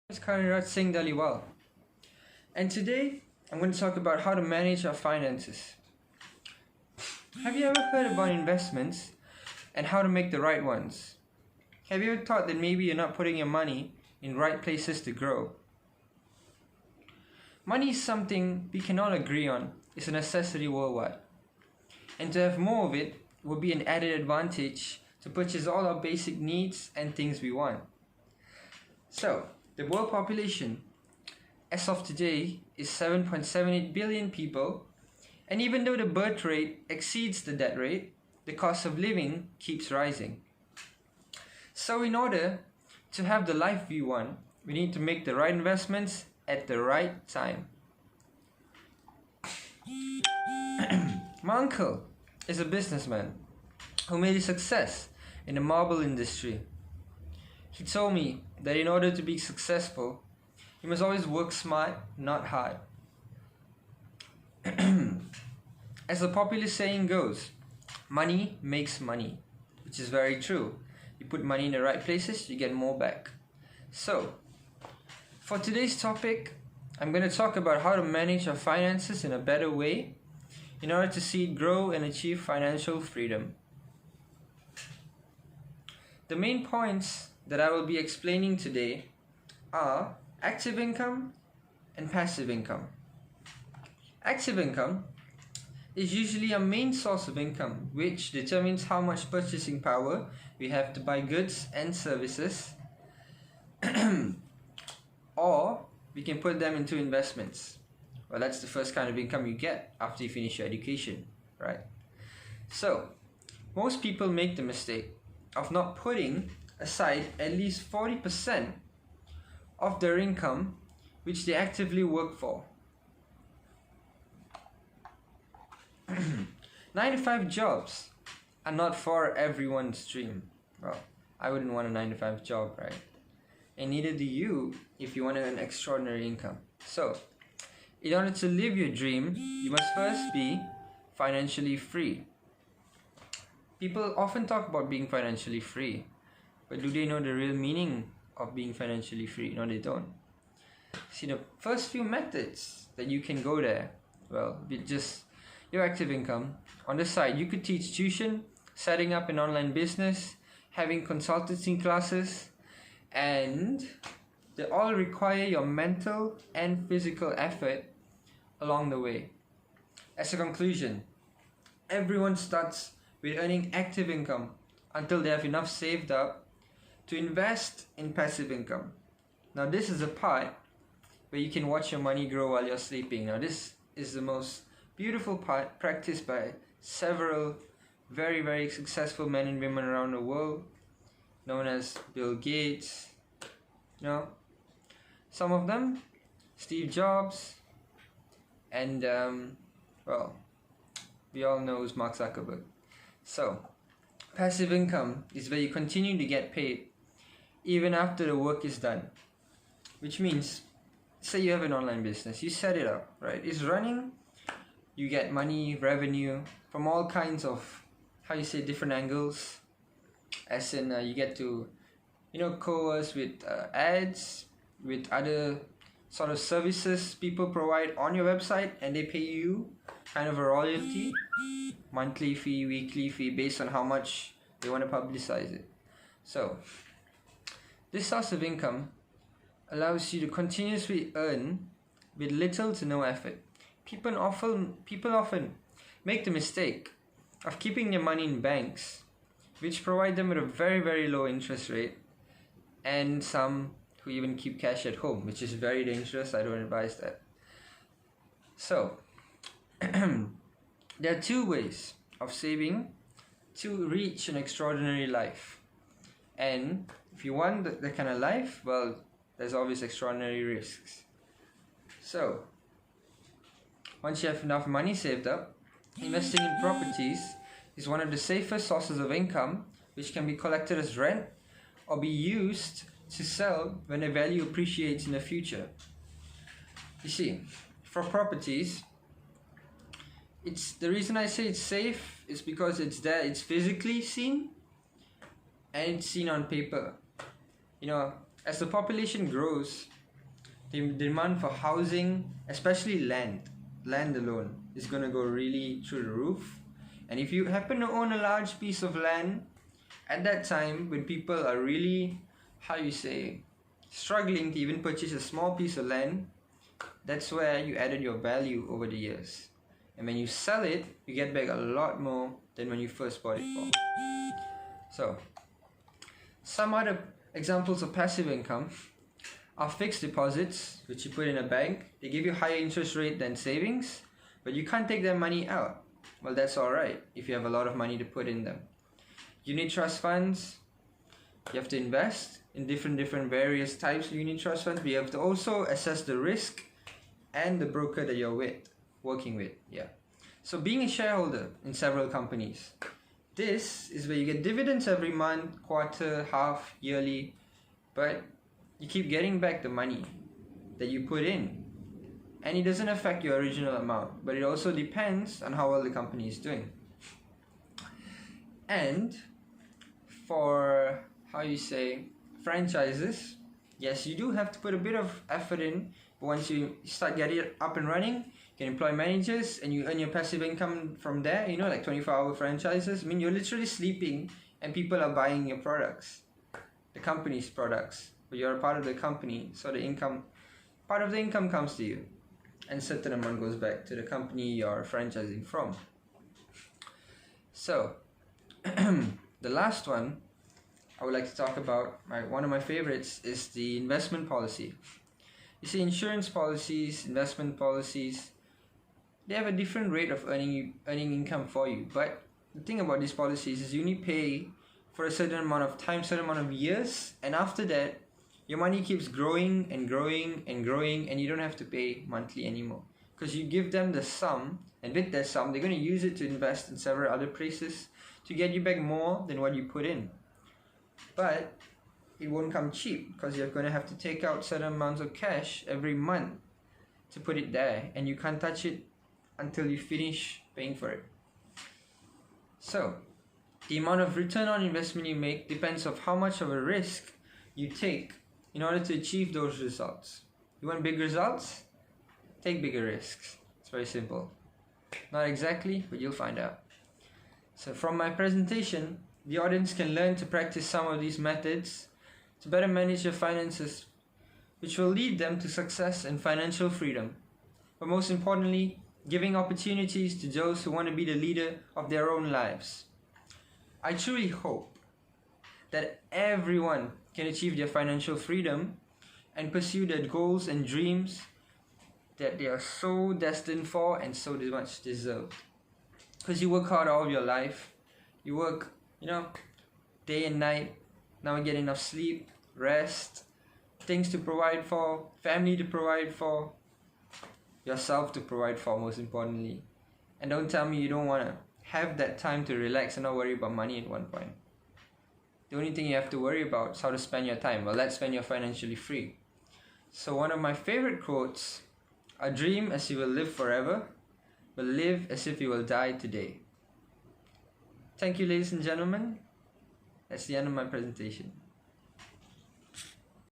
It's Karanraj Singh Dhaliwal, and today I'm going to talk about how to manage our finances. Have you ever heard about investments and how to make the right ones? Have you ever thought that maybe you're not putting your money in right places to grow? Money is something we can all agree on is a necessity worldwide, and to have more of it will be an added advantage to purchase all our basic needs and things we want. So, the world population as of today is 7.78 billion people, and even though the birth rate exceeds the death rate, the cost of living keeps rising. So in order to have the life we want, we need to make the right investments at the right time. My uncle is a businessman who made a success in the marble industry. He told me that in order to be successful, you must always work smart, not hard. As the popular saying goes, money makes money, which is very true. You put money in the right places, you get more back. So, for today's topic, I'm going to talk about how to manage our finances in a better way in order to see it grow and achieve financial freedom. The main points that I will be explaining today are active income and passive income. Active income is usually a main source of income, which determines how much purchasing power we have to buy goods and services, or we can put them into investments. Well, that's the first kind of income you get after you finish your education, right? So, most people make the mistake of not putting aside at least 40% of their income which they actively work for. 9-to-5 jobs are not for everyone's dream. Well, I wouldn't want a 9-to-5 job, right? And neither do you if you want an extraordinary income. So, in order to live your dream, you must first be financially free. People often talk about being financially free, but do they know the real meaning of being financially free? No, they don't. See, the first few methods that you can go there, well, with just your active income. On the side, you could teach tuition, setting up an online business, having consultancy classes, and they all require your mental and physical effort along the way. As a conclusion, everyone starts with earning active income until they have enough saved up to invest in passive income. Now this is the part where you can watch your money grow while you're sleeping. Now this is the most beautiful part practiced by several very, very successful men and women around the world, known as Bill Gates, some of them, Steve Jobs, and well, we all know who's Mark Zuckerberg. So, passive income is where you continue to get paid even after the work is done. Which means, say you have an online business, you set it up, right? It's running, you get money, revenue from all kinds of, different angles. As in, you get to, coerce with ads, with other sort of services people provide on your website, and they pay you kind of a royalty, monthly fee, weekly fee, based on how much they want to publicize it. So, this source of income allows you to continuously earn with little to no effort. People often make the mistake of keeping their money in banks, which provide them with a very, very low interest rate, and some who even keep cash at home, which is very dangerous. I don't advise that. So, there are two ways of saving to reach an extraordinary life. And if you want that kind of life, well, there's always extraordinary risks. So, once you have enough money saved up, investing in properties is one of the safest sources of income, which can be collected as rent or be used to sell when the value appreciates in the future. You see, for properties, it's the reason I say it's safe is because it's there, it's physically seen, and it's seen on paper. As the population grows, the demand for housing, especially land alone, is going to go really through the roof. And if you happen to own a large piece of land at that time when people are really, struggling to even purchase a small piece of land, that's where you added your value over the years. And when you sell it, you get back a lot more than when you first bought it for. So, some other examples of passive income are fixed deposits, which you put in a bank. They give you higher interest rate than savings, but you can't take that money out. Well, that's alright if you have a lot of money to put in them. Unit trust funds, you have to invest in different various types of unit trust funds, but you have to also assess the risk and the broker that you're working with. So being a shareholder in several companies, this is where you get dividends every month, quarter, half, yearly, but you keep getting back the money that you put in. And it doesn't affect your original amount, but it also depends on how well the company is doing. And for, franchises, yes, you do have to put a bit of effort in, but once you start getting it up and running, you can employ managers and you earn your passive income from there, like 24-hour franchises. I mean, you're literally sleeping and people are buying your products, the company's products, but you're a part of the company, so part of the income comes to you, and a certain amount goes back to the company you're franchising from. So, the last one I would like to talk about, one of my favorites, is the investment policy. You see, insurance policies, investment policies, they have a different rate of earning income for you. But the thing about these policies is you only pay for a certain amount of time, certain amount of years, and after that, your money keeps growing and growing and growing, and you don't have to pay monthly anymore. Because you give them the sum, and with that sum, they're going to use it to invest in several other places to get you back more than what you put in. But it won't come cheap, because you're going to have to take out certain amounts of cash every month to put it there, and you can't touch it until you finish paying for it. So, the amount of return on investment you make depends on how much of a risk you take in order to achieve those results. You want big results? Take bigger risks. It's very simple. Not exactly, but you'll find out. So from my presentation, the audience can learn to practice some of these methods to better manage their finances, which will lead them to success and financial freedom. But most importantly, giving opportunities to those who want to be the leader of their own lives. I truly hope that everyone can achieve their financial freedom and pursue their goals and dreams that they are so destined for and so much deserved. Because you work hard all your life, you work, day and night, now get enough sleep, rest, things to provide for, family to provide for, yourself to provide for, most importantly. And don't tell me you don't want to have that time to relax and not worry about money at one point. The only thing you have to worry about is how to spend your time. Well, that's when you're financially free. So one of my favorite quotes, "A dream as you will live forever, but live as if you will die today." Thank you, ladies and gentlemen. That's the end of my presentation.